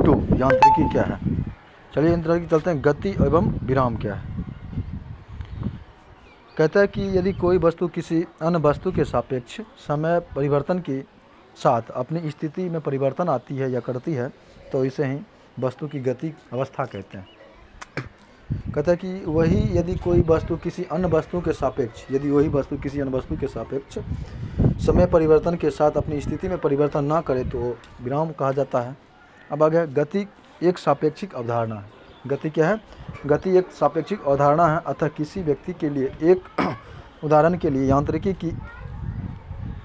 2 यांत्रिकी क्या है। चलिए यांत्रिकी चलते हैं, गति एवं विराम क्या है। कहता है कि यदि कोई वस्तु किसी अन्य वस्तु के सापेक्ष समय परिवर्तन के साथ अपनी स्थिति में परिवर्तन आती है या करती है तो इसे ही वस्तु की गति अवस्था कहते हैं। कहता है कि वही यदि कोई वस्तु किसी अन्य वस्तु के सापेक्ष, यदि वही वस्तु किसी अन्य वस्तु के सापेक्ष समय परिवर्तन के साथ अपनी स्थिति में परिवर्तन ना करे तो विराम कहा जाता है। अब आ गया, गति एक सापेक्षिक अवधारणा है। गति क्या है? गति एक सापेक्षिक अवधारणा है। अतः किसी व्यक्ति के लिए, एक उदाहरण के लिए, यांत्रिकी की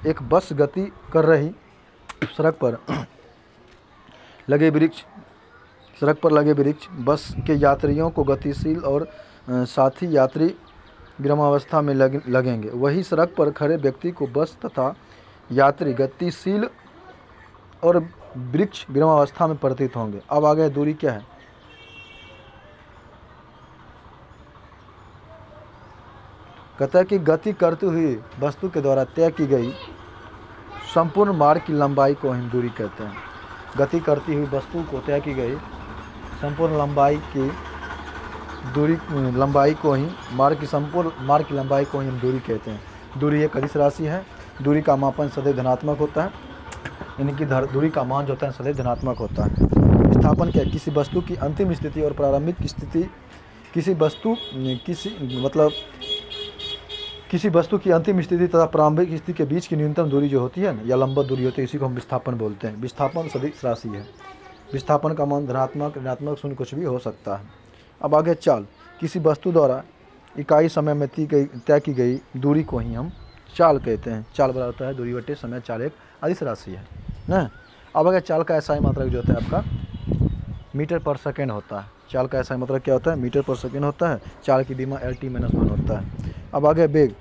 एक बस गति कर रही सड़क पर लगे वृक्ष बस के यात्रियों को गतिशील और साथी यात्री विरामावस्था में लगेंगे। वही सड़क पर खड़े व्यक्ति को बस तथा यात्री गतिशील और वृक्ष विरामावस्था में प्रतीत होंगे। अब आगे दूरी क्या है? कहता है कि गति करती हुई वस्तु के द्वारा तय की गई संपूर्ण मार्ग की लंबाई को हम दूरी कहते हैं। गति करती हुई वस्तु को तय की गई संपूर्ण लंबाई की लंबाई को ही संपूर्ण मार्ग की लंबाई को ही हम दूरी कहते हैं। दूरी एक अदिश राशि है। दूरी का मापन सदैव धनात्मक होता है, यानी कि दूरी का मान जो होता है सदैव धनात्मक होता है। विस्थापन क्या है? किसी वस्तु की अंतिम स्थिति और प्रारंभिक स्थिति, किसी वस्तु की अंतिम स्थिति तथा प्रारंभिक स्थिति के बीच की न्यूनतम दूरी जो होती है ना, या लंबवत दूरी होती है, इसी को हम विस्थापन बोलते हैं। विस्थापन सदिश राशि है। विस्थापन का मान धनात्मक, ऋणात्मक, शून्य कुछ भी हो सकता है। अब आगे चाल, किसी वस्तु द्वारा इकाई समय में तय की गई दूरी को ही हम चाल कहते हैं। चाल बराबर होता है दूरी बटे समय। चाल एक अदिश राशि है ना। अब अगर चाल का SI मात्रक जो होता है आपका मीटर पर सेकेंड होता है। चाल का SI मात्रक क्या होता है? मीटर पर सेकेंड होता है। चाल की दिमा LT-1 होता है। अब आगे वेग,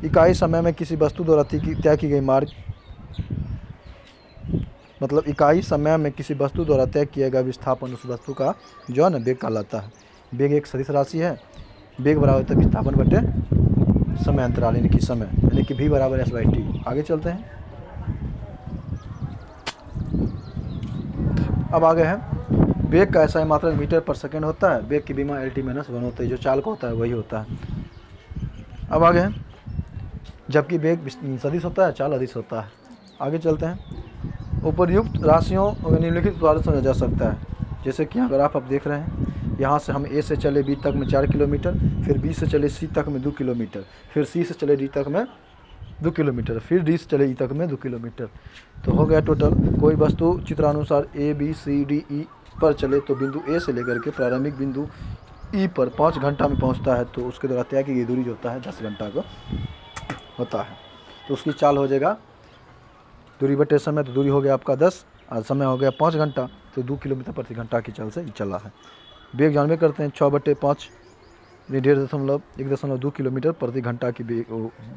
इकाई समय में किसी वस्तु द्वारा तय की गई मार्ग, मतलब इकाई समय में किसी वस्तु द्वारा तय किया गया विस्थापन उस वस्तु का जो है ना वेग कहलाता है। वेग एक सदिश राशि है। वेग बराबर होता है विस्थापन बटे समय अंतराल, यानी कि समय, यानी कि V बराबर S/T। आगे चलते हैं। अब आगे है वेग का SI मात्रक मीटर पर सेकेंड होता है। वेग की विमा LT-1 होता है। जो चाल का होता है वही होता है। अब आगे है, जबकि वेग सदिश होता है, चाल अदिश होता है। आगे चलते हैं। उपर्युक्त राशियों निम्नलिखित द्वारा समझा जा सकता है। जैसे कि अगर आप देख रहे हैं, यहाँ से हम A से चले B तक में 4 किलोमीटर, फिर B से चले C तक में 2 किलोमीटर, फिर C से चले D तक में 2 किलोमीटर, फिर D से चले E तक में 2 किलोमीटर। तो हो गया टोटल। कोई वस्तु चित्रानुसार A B C D E पर चले तो बिंदु A से लेकर के प्रारंभिक बिंदु E पर 5 घंटा में पहुँचता है तो उसके द्वारा तय की गई दूरी जो होता है 10 घंटा का होता है। तो उसकी चाल हो जाएगा दूरी बटे समय, तो दूरी हो गया आपका 10 और समय हो गया 5 घंटा, तो 2 किलोमीटर प्रति घंटा की चाल से चला है। वेग जानवे करते हैं 6/5 1.2 किलोमीटर प्रति घंटा की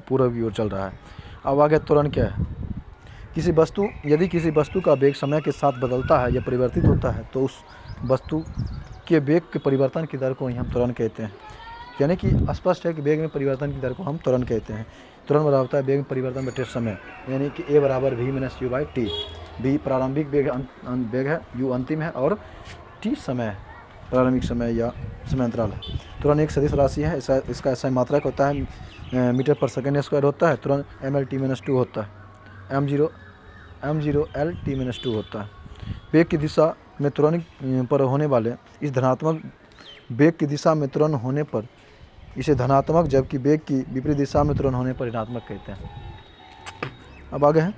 पूर्व की ओर चल रहा है। अब आगे त्वरण क्या है? यदि किसी वस्तु का वेग समय के साथ बदलता है या परिवर्तित होता है तो उस वस्तु के वेग के परिवर्तन की दर को ही हम त्वरण कहते हैं। यानी कि स्पष्ट है कि वेग में परिवर्तन की दर को हम त्वरण कहते हैं। त्वरण बराबर होता है वेग में परिवर्तन बटे समय, यानी कि A बराबर V-U/T। V प्रारंभिक वेग है, U अंतिम है और T समय प्रारंभिक समय या समय अंतराल है। त्वरण एक सदिश राशि है। इसका SI मात्रक होता है मीटर पर सेकेंड स्क्वायर होता है। त्वरण ML-T-2 होता है। M0 L-T-2 होता है। वेग की दिशा में त्वरण पर होने वाले इस धनात्मक वेग की दिशा में त्वरण होने पर इसे धनात्मक, जबकि वेग की विपरीत दिशा में त्वरण होने पर ऋणात्मक कहते हैं। अब आगे है,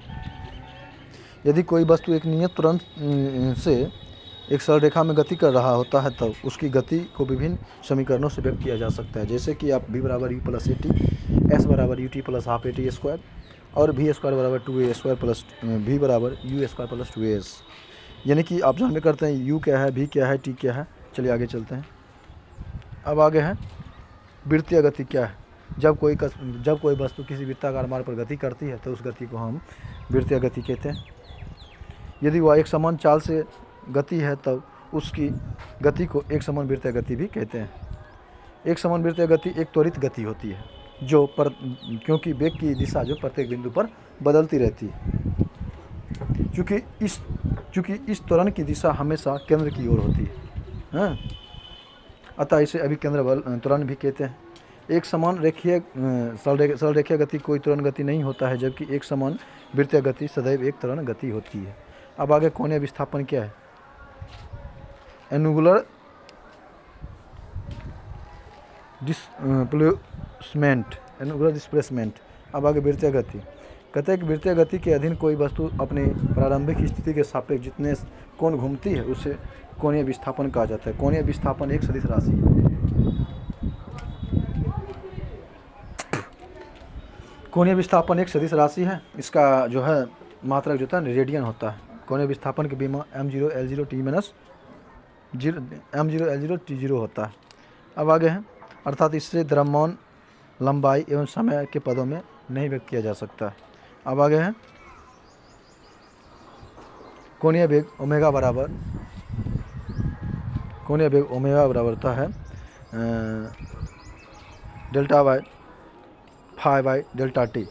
यदि कोई वस्तु एक नियत त्वरण से एक सरल रेखा में गति कर रहा होता है तो उसकी गति को विभिन्न समीकरणों से व्यक्त किया जा सकता है। जैसे कि आप V बराबर U प्लस AT, S बराबर UT plus half AT square और V स्क्वायर बराबर 2A स्क्वायर प्लस V बराबर U स्क्वायर प्लस 2AS। यानी कि आप जानते करते हैं U क्या है, V क्या है, T क्या है। चलिए आगे चलते हैं। अब आगे है वृत्तीय गति क्या है? जब कोई वस्तु किसी वृत्ताकार मार्ग पर गति करती है तो उस गति को हम वृत्तीय गति कहते हैं। यदि वह एक समान चाल से गति है तब उसकी गति को एक समान वृत्तीय गति भी कहते हैं। एक समान वृत्तीय गति एक त्वरित गति होती है क्योंकि वेग की दिशा जो प्रत्येक बिंदु पर बदलती रहती है। क्योंकि इस चूँकि इस त्वरण की दिशा हमेशा केंद्र की ओर होती है, हाँ, अतः इसे अभिकेंद्र बल त्वरण भी कहते हैं। एक समान रेखीय सरल रेखीय गति कोई त्वरण गति नहीं होता है, जबकि एक समान वृत्तीय गति सदैव एक त्वरण गति होती है। अब आगे कोणीय विस्थापन क्या है? एनुगुलर डिस्प्लेसमेंट। अब आगे वृत्तीय गति। कहते हैं कि वृत्तीय गति के अधीन कोई वस्तु अपनी प्रारंभिक स्थिति के सापेक्ष जितने कोण घूमती है उसे कोणीय विस्थापन कहा जाता है। कोणीय विस्थापन एक सदिश राशि है। कोणीय विस्थापन एक सदिश राशि है। इसका जो है मात्रक जो होता है रेडियन होता है। कोणीय विस्थापन के बीमा m0 L0 t minus m0 L0 t0 होता है। अब आगे है, अर्थात इससे द्रव्यमान, लंबाई एवं समय के पदों में नहीं व्यक्त किया जा सकता है। अब आगे है, कोणीय वेग ओमेगा बराबर होता है delta by phi by delta t.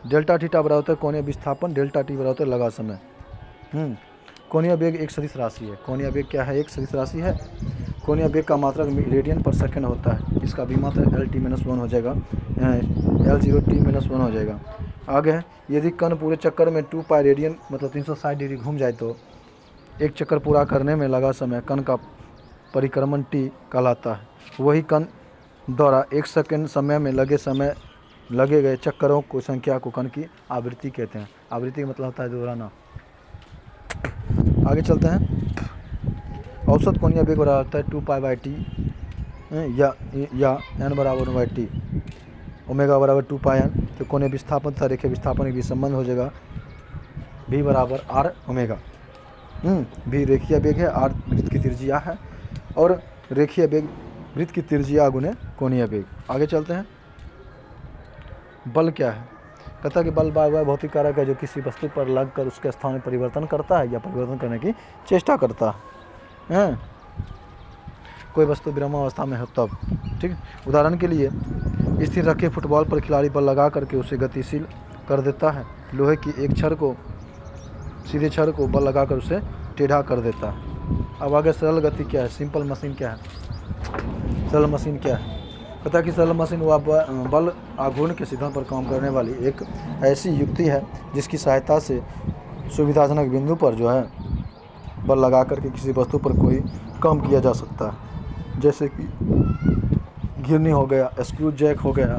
Delta theta बराबर होता है कोणीय विस्थापन, डेल्टा टी बराबर होता है लगा समय। कोणीय वेग एक सदिश राशि है। कोणीय वेग क्या है? एक सदिश राशि है। कोणीय वेग का मात्रक रेडियन पर सेकंड होता है। इसका भी मात्रक LT-1 हो जाएगा, L0t-1 हो जाएगा। आगे है, यदि कण पूरे चक्कर में 2 पाई रेडियन मतलब 360 डिग्री घूम जाए तो एक चक्कर पूरा करने में लगा समय कण का परिक्रमण t कहलाता है। वही कण द्वारा 1 सेकंड समय में लगे गए चक्करों को संख्या को कण की आवृत्ति कहते हैं। आवृत्ति का मतलब होता है दोहराना। आगे चलते हैं। औसत कोणीय वेग बराबर होता है 2 पाई बाई टी या n बराबर 1/t, ओमेगा बराबर 2 पाई n। तो कोणीय विस्थापन तथा रेखीय विस्थापन के बीच संबंध हो जाएगा v बराबर r ओमेगा। v रेखीय वेग है, r वृत्त की त्रिज्या है, और रेखीय वेग वृत्त की त्रिज्या गुने कोणीय वेग। आगे चलते हैं। बल क्या है? कहता है कि बल वह भौतिक कारक है जो किसी वस्तु पर लगकर उसके स्थान में परिवर्तन करता है या परिवर्तन करने की चेष्टा करता है। कोई वस्तु विरामावस्था में हो तब, ठीक। उदाहरण के लिए स्थिर रखे फुटबॉल पर खिलाड़ी बल लगा करके उसे गतिशील कर देता है। लोहे की एक सीधे छड़ को बल लगाकर उसे टेढ़ा कर देता है। अब आगे सरल गति क्या है? सिंपल मशीन क्या है? सरल मशीन क्या है? पता कि सरल मशीन वह बल आघूर्ण के सिद्धांत पर काम करने वाली एक ऐसी युक्ति है जिसकी सहायता से सुविधाजनक बिंदु पर जो है बल लगा करके किसी वस्तु पर कोई काम किया जा सकता है, जैसे कि घिरनी हो गया, स्क्रू जैक हो गया,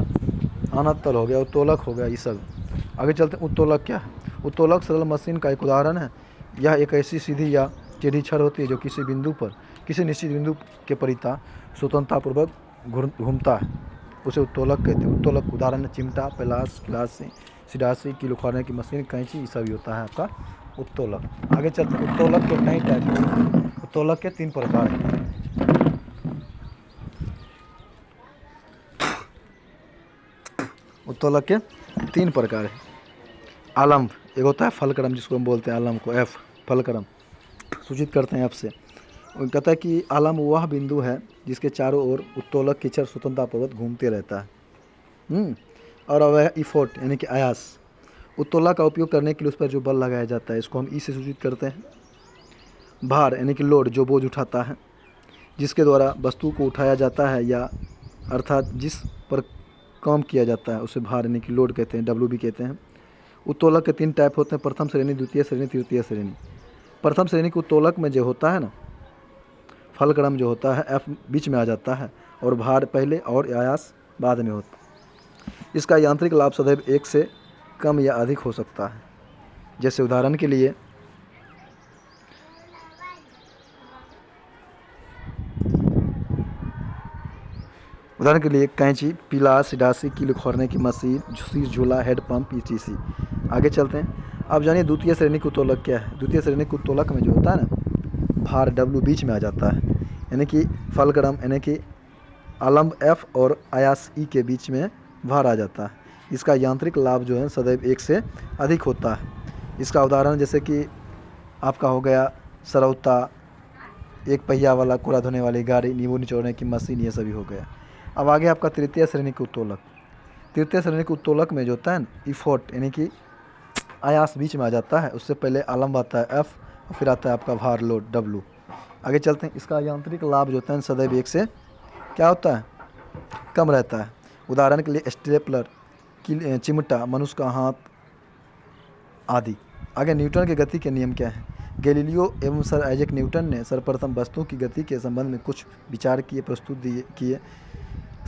आनत तल हो गया, उत्तोलक हो गया, ये सब। आगे चलते हैं। उत्तोलक क्या है? उत्तोलक सरल मशीन का एक उदाहरण है। यह एक ऐसी सीधी या टेढ़ी छड़ होती है जो किसी बिंदु पर किसी निश्चित बिंदु के परिता स्वतंत्रतापूर्वक घूमता है, उसे उत्तोलक कहते हैं। उत्तोलक उदाहरण चिमटा, प्लास, गिलासी, सिडासी, कील उखाड़ने की मशीन, कैंची, ये सब होता है आपका उत्तोलक। आगे चलते हैं। उत्तोलक के कई टाइप हैं। उत्तोलक के 3 प्रकार हैं। उत्तोलक के 3 प्रकार हैं। आलम्ब, एक होता है फलक्रम जिसको हम बोलते हैं आलम्ब को, F फलक्रम सूचित करते हैं F से। कहता है कि आलम्ब वह बिंदु है जिसके चारों ओर उत्तोलक की छड़ स्वतंत्रतापूर्वक घूमते रहता है। और वह इफोर्ट यानी कि आयास, उत्तोलक का उपयोग करने के लिए उस पर जो बल लगाया जाता है इसको हम ई से सूचित करते हैं। भार यानी कि लोड, जो बोझ उठाता है, जिसके द्वारा वस्तु को उठाया जाता है या अर्थात जिस पर काम किया जाता है उसे भार यानी कि लोड कहते हैं, W भी कहते हैं। उत्तोलक के 3 टाइप होते हैं, प्रथम श्रेणी, द्वितीय श्रेणी, तृतीय श्रेणी। प्रथम श्रेणी के उत्तोलक में जो होता है ना, फलक्रम जो होता है F बीच में आ जाता है और भार पहले और आयास बाद में होता है। इसका यांत्रिक लाभ सदैव 1 से कम या अधिक हो सकता है। जैसे उदाहरण के लिए कैंची, पिलास, सिडासी, कील उखाड़ने की मशीन, झूला, हेड पंप, ETC। आगे चलते हैं। अब जानिए द्वितीय श्रेणी के उत्तोलक क्या है। द्वितीय श्रेणी के उत्तोलक में जो होता है ना, भार W बीच में आ जाता है, यानी कि फलक्रम यानी कि आलम्ब F और आयास E के बीच में भार आ जाता है। इसका यांत्रिक लाभ जो है सदैव 1 से अधिक होता है। इसका उदाहरण जैसे कि आपका हो गया सरौता, एक पहिया वाला कूड़ा धोने वाली गाड़ी, नींबू निचोड़ने की मशीन, ये सभी हो गया। अब आगे आपका तृतीय श्रेणी के उत्तोलक। तृतीय श्रेणी के उत्तोलक में जो होता है इफोर्ट यानी कि आयास बीच में आ जाता है। उससे पहले आलम्ब आता है F फिर आता है आपका भार लोड W। आगे चलते हैं। इसका यांत्रिक लाभ जो होता है सदैव एक से क्या होता है, कम रहता है। उदाहरण के लिए स्टेपलर, चिमटा, मनुष्य का हाथ आदि। आगे न्यूटन के गति के नियम क्या हैं। गैलीलियो एवं सर आइजैक न्यूटन ने सर्वप्रथम वस्तुओं की गति के संबंध में कुछ विचार प्रस्तुत किए।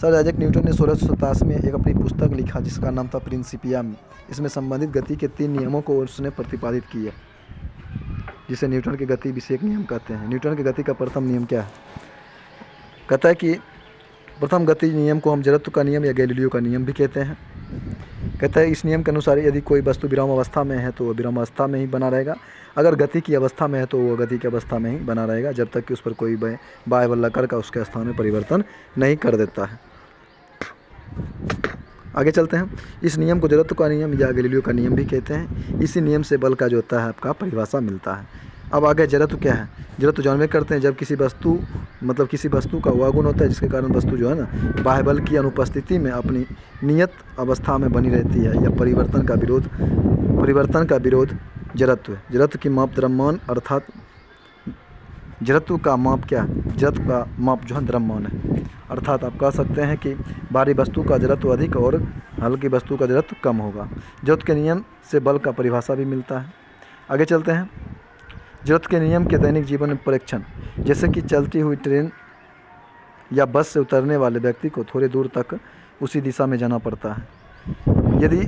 सर आइजैक न्यूटन ने 1687 में एक अपनी पुस्तक लिखा जिसका नाम था प्रिंसिपिया। इसमें संबंधित गति के 3 नियमों को उसने प्रतिपादित किया, जिसे न्यूटन के गति विषयक नियम कहते हैं। न्यूटन की गति का प्रथम नियम क्या है, कहता है कि प्रथम गति नियम को हम जड़त्व का नियम या गैलीलियो का नियम भी कहते हैं। कहता है इस नियम के अनुसार यदि कोई वस्तु विराम अवस्था में है तो वह विराम अवस्था में ही बना रहेगा, अगर गति की अवस्था में है तो वह गति की अवस्था में ही बना रहेगा, जब तक कि उस पर कोई बाह्य बल लगाकर का उसके स्थान में परिवर्तन नहीं कर देता है। आगे चलते हैं। इस नियम को जड़त्व का नियम या गैलीलियो का नियम भी कहते हैं। इसी नियम से बल का जो होता है आपका परिभाषा मिलता है। अब आगे जड़त्व क्या है। जड़त्व जानवे करते हैं जब किसी वस्तु का वह गुण होता है जिसके कारण वस्तु जो है ना बाह्य बल की अनुपस्थिति में अपनी नियत अवस्था में बनी रहती है, या परिवर्तन का विरोध जड़त्व है। जड़त्व की माप द्रव्यमान, अर्थात जड़त्व का माप क्या है, जड़त्व का माप जो है द्रव्यमान है। अर्थात आप कह सकते हैं कि भारी वस्तु का जड़त्व अधिक और हल्की वस्तु का जड़त्व कम होगा। जड़त्व के नियम से बल का परिभाषा भी मिलता है। आगे चलते हैं। जड़त्व के नियम के दैनिक जीवन में परीक्षण, जैसे कि चलती हुई ट्रेन या बस से उतरने वाले व्यक्ति को थोड़ी दूर तक उसी दिशा में जाना पड़ता है। यदि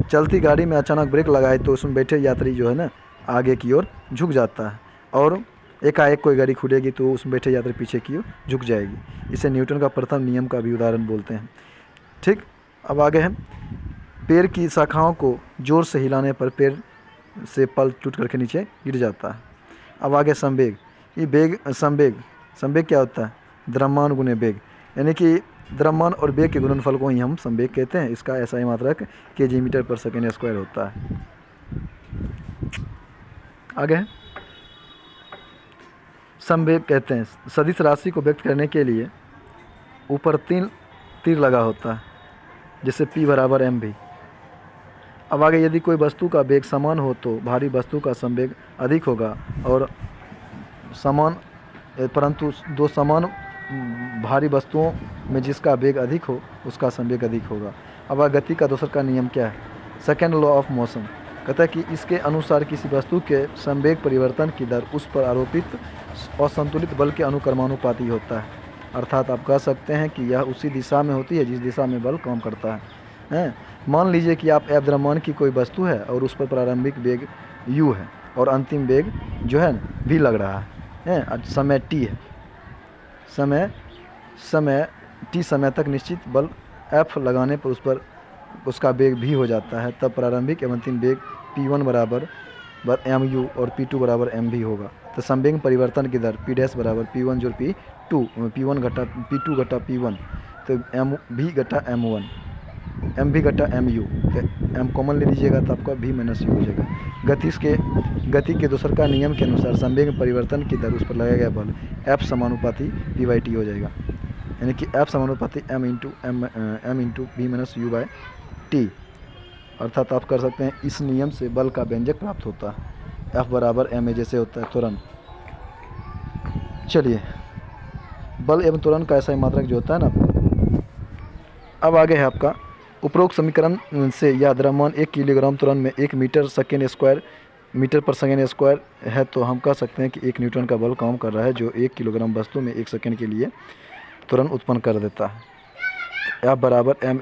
चलती गाड़ी में अचानक ब्रेक लगाए तो उसमें बैठे यात्री जो है ना आगे की ओर झुक जाता है, और एकाएक कोई गाड़ी खुलेगी तो उसमें बैठे यात्री पीछे की ओर झुक जाएगी। इसे न्यूटन का प्रथम नियम का भी उदाहरण बोलते हैं। ठीक, अब आगे है। पेड़ की शाखाओं को जोर से हिलाने पर पेड़ से पल टूट करके नीचे गिर जाता है। अब आगे संवेग। ये संवेग क्या होता है, द्रव्यमान गुने वेग, यानी कि द्रव्यमान और वेग के गुणनफल को ही हम संवेग कहते हैं। इसका SI मात्रक kg/s² होता है। आगे है। संवेग कहते हैं सदिश राशि को व्यक्त करने के लिए ऊपर 3 तीर लगा होता है, जैसे P = mv। अब आगे यदि कोई वस्तु का वेग समान हो तो भारी वस्तु का संवेग अधिक होगा, और परंतु 2 समान भारी वस्तुओं में जिसका वेग अधिक हो उसका संवेग अधिक होगा। अब गति का दूसरा का नियम क्या है, सेकेंड लॉ ऑफ मोशन। कहता है कि इसके अनुसार किसी वस्तु के संवेग परिवर्तन की दर उस पर आरोपित असंतुलित बल के अनुक्रमानुपाती होता है। अर्थात आप कह सकते हैं कि यह उसी दिशा में होती है जिस दिशा में बल काम करता है। मान लीजिए कि आप F द्रव्यमान की कोई वस्तु है और उस पर प्रारंभिक वेग u है और अंतिम वेग जो है v लग रहा है, समय t है। समय t समय तक निश्चित बल F लगाने पर उसका वेग v हो जाता है। तब प्रारंभिक एवं अंतिम वेग P1 = mu और P2 = mv होगा। तो संवेग परिवर्तन की दर P' = P1 जोड़ P2, P1 घटा P2 घटा P1, तो v घटा m1, mv घटा mu, तो m कॉमन ले लीजिएगा तो आपका v - u हो जाएगा। गति के दूसरे का नियम के अनुसार संवेग परिवर्तन की दर उस पर लगाया गया बल F समानुपाती p/t हो जाएगा, यानी कि F समानुपाती m × v - u/t। अर्थात आप कर सकते हैं इस नियम से बल का व्यंजक प्राप्त होता है। F = ma जैसे होता है त्वरण। चलिए, बल एवं त्वरण का SI मात्रक जो होता है ना। अब आगे है आपका उपरोक्त समीकरण से यह द्रव्यमान 1 किलोग्राम त्वरण में 1 मीटर/सेकंड² है, तो हम कह सकते हैं कि 1 न्यूटन का बल काम कर रहा है, जो 1 किलोग्राम वस्तु में 1 सेकंड के लिए त्वरण उत्पन्न कर देता है। F = m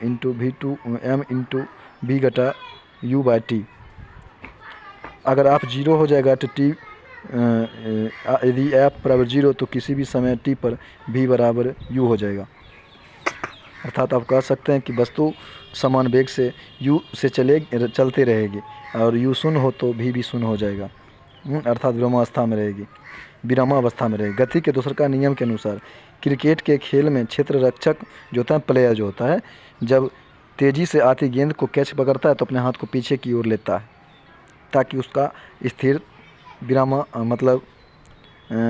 × v/u/t। अगर आप 0 हो जाएगा तो t, यदि F = 0 तो किसी भी समय t पर v = u हो जाएगा। अर्थात आप कह सकते हैं कि वस्तु समान वेग से u से चलते रहेगी, और u शून्य हो तो v भी शून्य हो जाएगा, अर्थात विरामावस्था में रहेगी। गति के दूसरे का नियम के अनुसार क्रिकेट के खेल में क्षेत्र रक्षक जो होता है, प्लेयर जो होता है, जब तेज़ी से आती गेंद को कैच पकड़ता है तो अपने हाथ को पीछे की ओर लेता है ताकि उसका स्थिर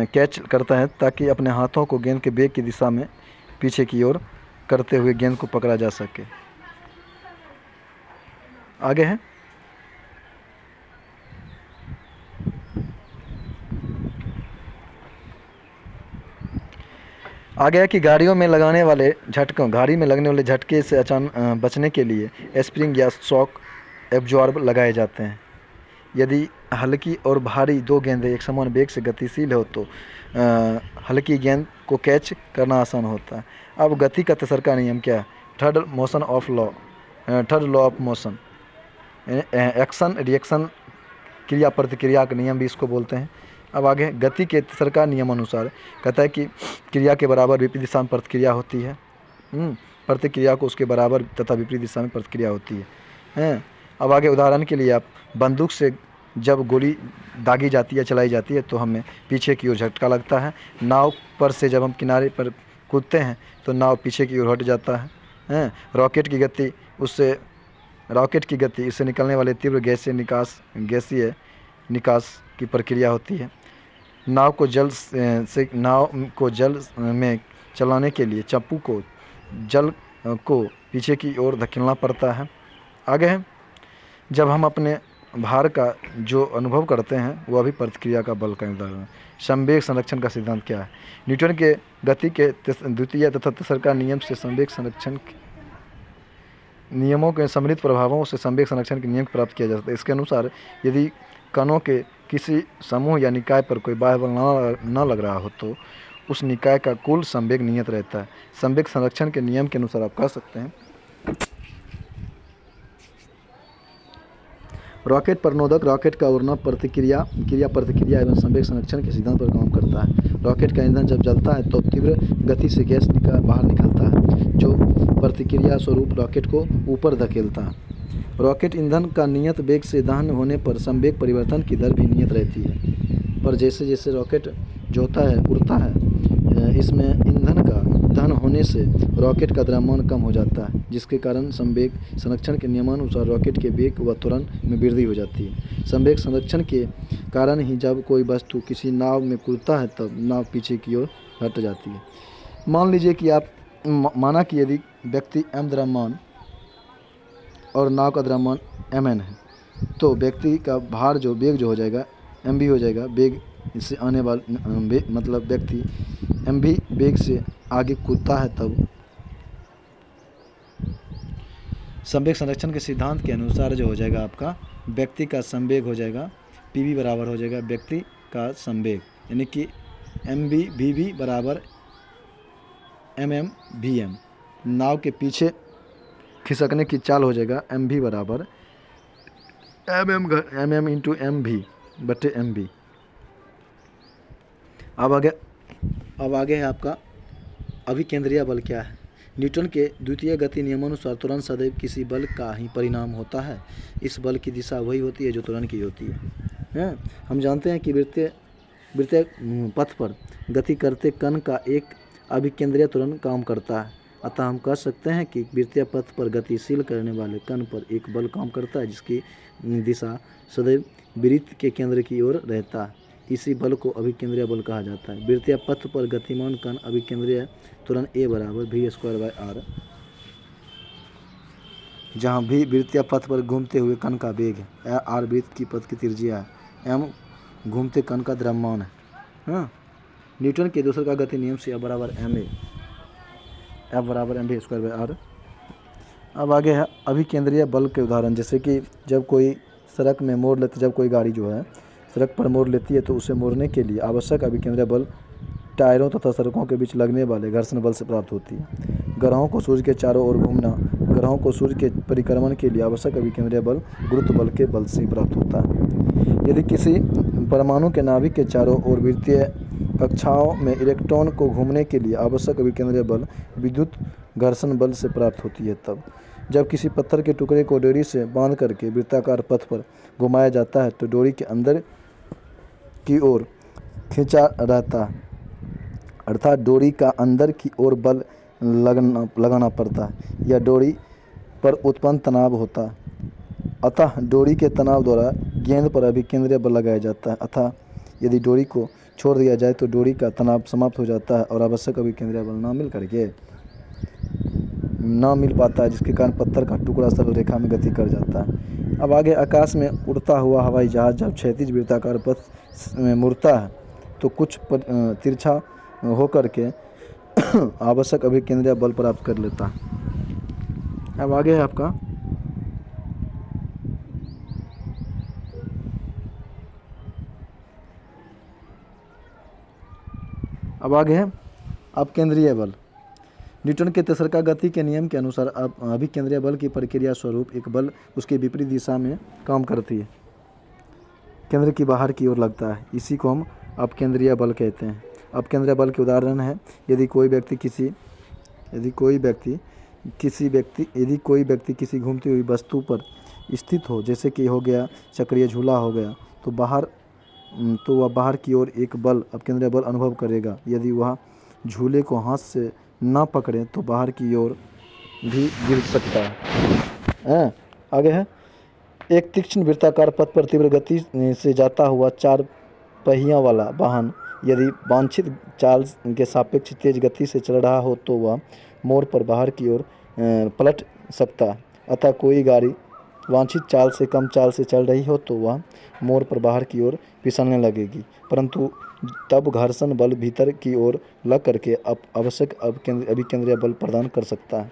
कैच करता है, ताकि अपने हाथों को गेंद के वेग की दिशा में पीछे की ओर करते हुए गेंद को पकड़ा जा सके। आगे है। आगे है कि गाड़ी में लगने वाले झटके से बचने के लिए स्प्रिंग या शॉक एब्जॉर्ब लगाए जाते हैं। यदि हल्की और भारी दो गेंदें एक समान वेग से गतिशील हो तो हल्की गेंद को कैच करना आसान होता है। अब गति का तीसरा नियम क्या है? Third law of motion, action reaction, क्रिया प्रतिक्रिया का नियम भी इसको बोलते हैं। अब आगे गति के तीसरा नियम अनुसार कहता है कि क्रिया के बराबर विपरीत दिशा में प्रतिक्रिया होती है। प्रतिक्रिया को उसके बराबर तथा विपरीत दिशा में प्रतिक्रिया होती है। अब आगे उदाहरण के लिए आप बंदूक से जब गोली दागी जाती है, चलाई जाती है तो हमें पीछे की ओर झटका लगता है। नाव पर से जब हम किनारे पर कूदते हैं तो नाव पीछे की ओर हट जाता है। रॉकेट की गति इससे निकलने वाले तीव्र गैसीय निकास की प्रक्रिया होती है। नाव को जल में चलाने के लिए चप्पू को जल को पीछे की ओर धकेलना पड़ता है। आगे है, जब हम अपने भार का जो अनुभव करते हैं वह भी प्रतिक्रिया का बल का उदाहरण है। संवेग संरक्षण का सिद्धांत क्या है? न्यूटन के गति के द्वितीय तथा तीसरा नियम से संवेग संरक्षण नियमों के सम्मिलित प्रभावों से संवेग संरक्षण के नियम प्राप्त किया जा सकता है। इसके अनुसार यदि कणों के किसी समूह या निकाय पर कोई बाह्य बल न लग रहा हो तो उस निकाय का कुल संवेग नियत रहता है। संवेग संरक्षण के नियम के अनुसार आप कह सकते हैं रॉकेट प्रणोदक रॉकेट का उड़ना क्रिया प्रतिक्रिया एवं संवेग संरक्षण के सिद्धांत पर काम करता है। रॉकेट का ईंधन जब जलता है तो तीव्र गति से गैस बाहर निकलता है जो प्रतिक्रिया स्वरूप रॉकेट को ऊपर धकेलता है। रॉकेट ईंधन का नियत वेग से दहन होने पर संवेग परिवर्तन की दर भी नियत रहती है, पर जैसे जैसे रॉकेट जो होता है उड़ता है इसमें ईंधन का दहन होने से रॉकेट का द्रव्यमान कम हो जाता है, जिसके कारण संवेग संरक्षण के नियमानुसार रॉकेट के वेग व त्वरण में वृद्धि हो जाती है। संवेग संरक्षण के कारण ही जब कोई वस्तु किसी नाव में कूदता है तब नाव पीछे की ओर हट जाती है। मान लीजिए कि माना कि यदि व्यक्ति m द्रव्यमान और नाव का द्रव्यमान mn है तो व्यक्ति का भार वेग हो जाएगा mv हो जाएगा। वेग इससे आने वाला मतलब व्यक्ति mv वेग से आगे कूदता है तब संवेग संरक्षण के सिद्धांत के अनुसार जो हो जाएगा आपका व्यक्ति का संवेग हो जाएगा pv बराबर हो जाएगा व्यक्ति का संवेग, यानी कि mv vv बराबर mm vm। नाव के पीछे खिसकने की चाल हो जाएगा mv बराबर mm इंटू mv बटे mv। अब आगे है आपका अभिकेंद्रीय बल क्या है? न्यूटन के द्वितीय गति नियमानुसार त्वरण सदैव किसी बल का ही परिणाम होता है। इस बल की दिशा वही होती है जो त्वरण की होती है। हम जानते हैं कि वृत्तीय पथ पर गति करते कण का एक अभिकेंद्रीय त्वरण काम करता है। अतः हम कह सकते हैं कि वृत्तीय पथ पर गतिशील करने वाले कण पर एक बल काम करता है जिसकी दिशा सदैव वृत्त के केंद्र की ओर रहता है। इसी बल को अभिकेंद्रीय बल कहा जाता है। वृत्तीय पथ पर गतिमान कण अभिकेंद्रीय त्वरण A बराबर v²/r, जहाँ भी वृत्तीय पथ पर घूमते हुए कण का वेग है, r वृत्त की पथ की त्रिज्या है, m घूमते कण का द्रव्यमान है। न्यूटन के दूसरे का गति नियम से F बराबर mv²/r। अब आगे है अभिकेंद्रीय बल के उदाहरण, जैसे कि जब कोई सड़क में मोड़ लेते जब कोई गाड़ी जो है सड़क पर मोड़ लेती है तो उसे मोड़ने के लिए आवश्यक अभिकेंद्रीय बल टायरों तथा सड़कों के बीच लगने वाले घर्षण बल से प्राप्त होती है। ग्रहों को सूर्य के चारों ओर घूमना, ग्रहों को सूर्य के परिक्रमण के लिए आवश्यक अभिकेंद्रीय बल गुरुत्व बल के बल से प्राप्त होता है। यदि किसी परमाणु के नाभिक के चारों ओर वृत्तीय कक्षाओं में इलेक्ट्रॉन को घूमने के लिए आवश्यक अभिकेंद्रीय बल विद्युत घर्षण बल से प्राप्त होती है। तब जब किसी पत्थर के टुकड़े को डोरी से बांध करके वृत्ताकार पथ पर घुमाया जाता है तो डोरी के अंदर की ओर खींचा रहता है, अर्थात डोरी का अंदर की ओर बल लगाना पड़ता है या डोरी पर उत्पन्न तनाव होता है। अतः डोरी के तनाव द्वारा गेंद पर अभिकेंद्रीय बल लगाया जाता है। अतः यदि डोरी को छोड़ दिया जाए तो डोरी का तनाव समाप्त हो जाता है और आवश्यक अभिकेंद्रीय बल न मिल पाता है, जिसके कारण पत्थर का टुकड़ा सरल रेखा में गति कर जाता है। अब आगे आकाश में उड़ता हुआ हवाई जहाज जब क्षैतिज वृत्ताकार पथ में मुड़ता है तो कुछ तिरछा होकर के आवश्यक अभिकेंद्रीय बल प्राप्त कर लेता है। अब आगे है आपका अपकेंद्रीय बल। न्यूटन के तेसरका गति के नियम के अनुसार अभिकेंद्रीय बल की प्रक्रिया स्वरूप एक बल उसके विपरीत दिशा में काम करती है, केंद्र की बाहर की ओर लगता है। इसी को हम अपकेंद्रीय बल कहते हैं। अपकेंद्रीय बल के उदाहरण है यदि कोई व्यक्ति किसी घूमती हुई वस्तु पर स्थित हो, जैसे कि हो गया चक्रीय झूला हो गया, तो वह बाहर की ओर एक बल अपकेंद्रीय बल अनुभव करेगा। यदि वह झूले को हाथ से न पकड़े तो बाहर की ओर भी गिर सकता है। आगे है एक तीक्ष्ण वृत्ताकार पथ पर तीव्र गति से जाता हुआ 4 पहियों वाला वाहन यदि वांछित चाल के सापेक्ष तेज गति से चल रहा हो तो वह मोड़ पर बाहर की ओर पलट सकता है। अतः कोई गाड़ी वांछित चाल से कम चाल से चल रही हो तो वह मोड़ पर बाहर की ओर फिसलने लगेगी, परंतु तब घर्षण बल भीतर की ओर लग करके आवश्यक अभिकेंद्रीय बल प्रदान कर सकता है।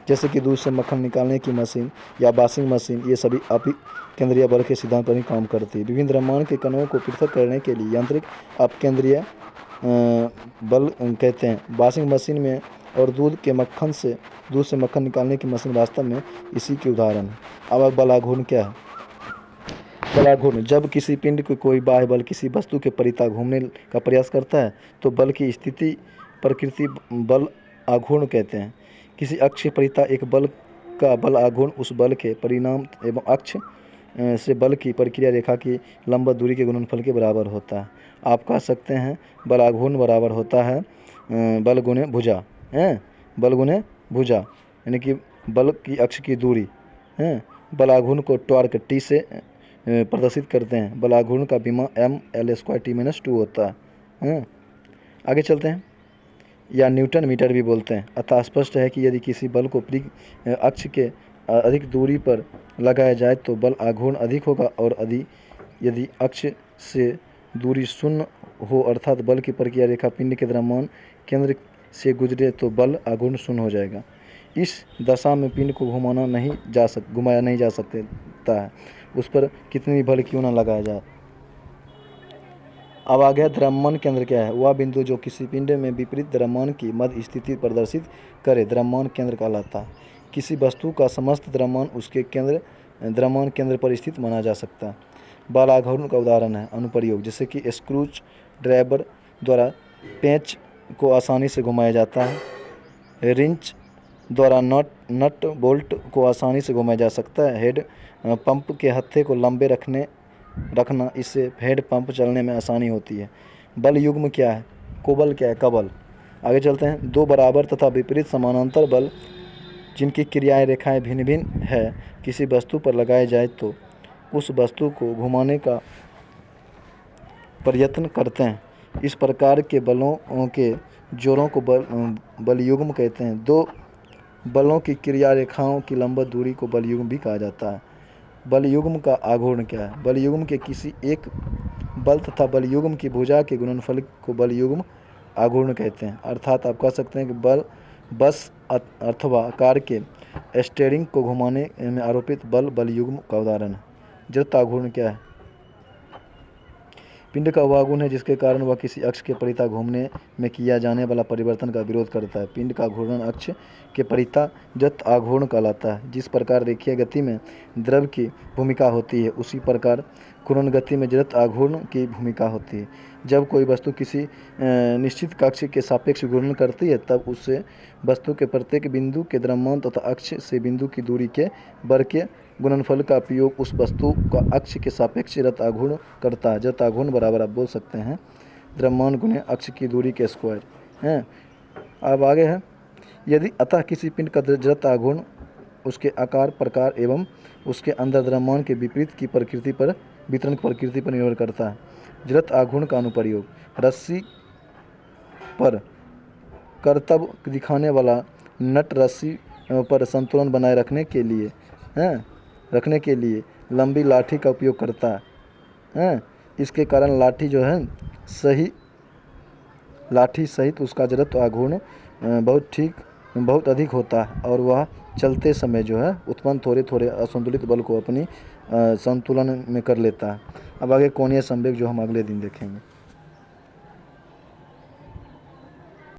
जैसे कि दूध से मक्खन निकालने की मशीन या वॉशिंग मशीन, ये सभी अपकेंद्रीय बल के सिद्धांत पर ही काम करती है। विभिन्न द्रव्यमान के कणों को पृथक करने के लिए यांत्रिक अपकेंद्रीय बल कहते हैं। वॉशिंग मशीन में और दूध से मक्खन निकालने की मशीन वास्तव में इसी के उदाहरण है। अब बलाघूर्ण क्या है? बलाघूर्ण, जब किसी पिंड को कोई बाह्य बल किसी वस्तु के परितः घूमने का प्रयास करता है तो बल की स्थिति प्रकृति बल आघूर्ण कहते हैं। किसी अक्ष के परितः एक बल का बल आघूर्ण उस बल के परिणाम एवं अक्ष से बल की प्रक्रिया रेखा की लंबवत दूरी के गुणनफल के बराबर होता है। आप कह सकते हैं बल आघूर्ण बराबर होता है बल गुणे भुजा, बल गुणे भुजा, यानी कि बल की अक्ष की दूरी। बल आघूर्ण को टॉर्क टी से प्रदर्शित करते हैं। बल आघूर्ण का विमा m(L²T-2) होता है। आगे चलते हैं, या न्यूटन मीटर भी बोलते हैं। अतः स्पष्ट है कि यदि किसी बल को अक्ष के अधिक दूरी पर लगाया जाए तो बल आघूर्ण अधिक होगा, और यदि अक्ष से दूरी शून्य हो अर्थात बल की प्रक्रिया रेखा पिंड के द्रव्यमान केंद्र से गुजरे तो बल आघूर्ण शून्य हो जाएगा। इस दशा में पिंड को घुमाया नहीं जा सकता है, उस पर कितनी बल क्यों न लगाया जाए। अब आ गया द्रव्यमान केंद्र क्या है? वह बिंदु जो किसी पिंड में विपरीत द्रव्यमान की मध्य स्थिति प्रदर्शित करे द्रव्यमान केंद्र कहलाता है। किसी वस्तु का समस्त द्रव्यमान उसके द्रव्यमान केंद्र पर स्थित माना जा सकता है। बल आघूर्ण का उदाहरण है अनुप्रयोग, जैसे कि स्क्रूज ड्राइवर द्वारा पेंच को आसानी से घुमाया जाता है। रिंच द्वारा नट बोल्ट को आसानी से घुमाया जा सकता है। हेड पंप के हत्थे को लंबे रखना, इससे हेड पंप चलने में आसानी होती है। बल युग्म क्या है? कोबल क्या है? कबल। आगे चलते हैं, दो बराबर तथा विपरीत समानांतर बल जिनकी क्रियाएं रेखाएं भिन्न भिन्न है किसी वस्तु पर लगाए जाए तो उस वस्तु को घुमाने का प्रयत्न करते हैं। इस प्रकार के बलों के जोड़ों को बल युग्म कहते हैं। दो बलों की क्रिया रेखाओं की लंबवत दूरी को बल युग्म भी कहा जाता है। बल युग्म का आघूर्ण क्या है? बल युग्म के किसी एक बल तथा बल युग्म की भुजा के गुणनफल को बल युग्म आघूर्ण कहते हैं। अर्थात आप कह सकते हैं कि बस अथवा कार के स्टीयरिंग को घुमाने में आरोपित बल युग्म का उदाहरण है। जड़त्व आघूर्ण क्या है? पिंड का वह गुण है जिसके कारण वह किसी अक्ष के परितः घूमने में किया जाने वाला परिवर्तन का विरोध करता है। पिंड का घूर्णन अक्ष के परितः जड़त्व आघूर्ण कहलाता है। जिस प्रकार रेखीय गति में द्रव की भूमिका होती है उसी प्रकार घूर्णन गति में जड़त्व आघूर्ण की भूमिका होती है। जब कोई वस्तु किसी निश्चित कक्ष के सापेक्ष घूर्णन करती है तब उससे वस्तु के प्रत्येक बिंदु के द्रव्यमान तथा अक्ष से बिंदु की दूरी के वर्ग के गुणनफल का उपयोग उस वस्तु का अक्ष के सापेक्ष जड़त्व आघूर्ण करता है। जड़त्व आघूर्ण बराबर आप बोल सकते हैं द्रव्यमान गुणे अक्ष की दूरी के स्क्वायर हैं। अब आगे है, यदि अतः किसी पिंड का जड़त्व आघूर्ण उसके आकार प्रकार एवं उसके अंदर द्रव्यमान के विपरीत की प्रकृति पर वितरण की प्रकृति पर निर्भर करता है। जड़त्व आघूर्ण का अनुप्रयोग, रस्सी पर करतब दिखाने वाला नट रस्सी पर संतुलन बनाए रखने के लिए लंबी लाठी का उपयोग करता है। इसके कारण लाठी जो है सही लाठी सहित उसका जड़त्व आघूर्ण बहुत अधिक होता है और वह चलते समय जो है उत्पन्न थोड़े थोड़े असंतुलित बल को अपनी संतुलन में कर लेता है। अब आगे कोणीय संवेग जो हम अगले दिन देखेंगे।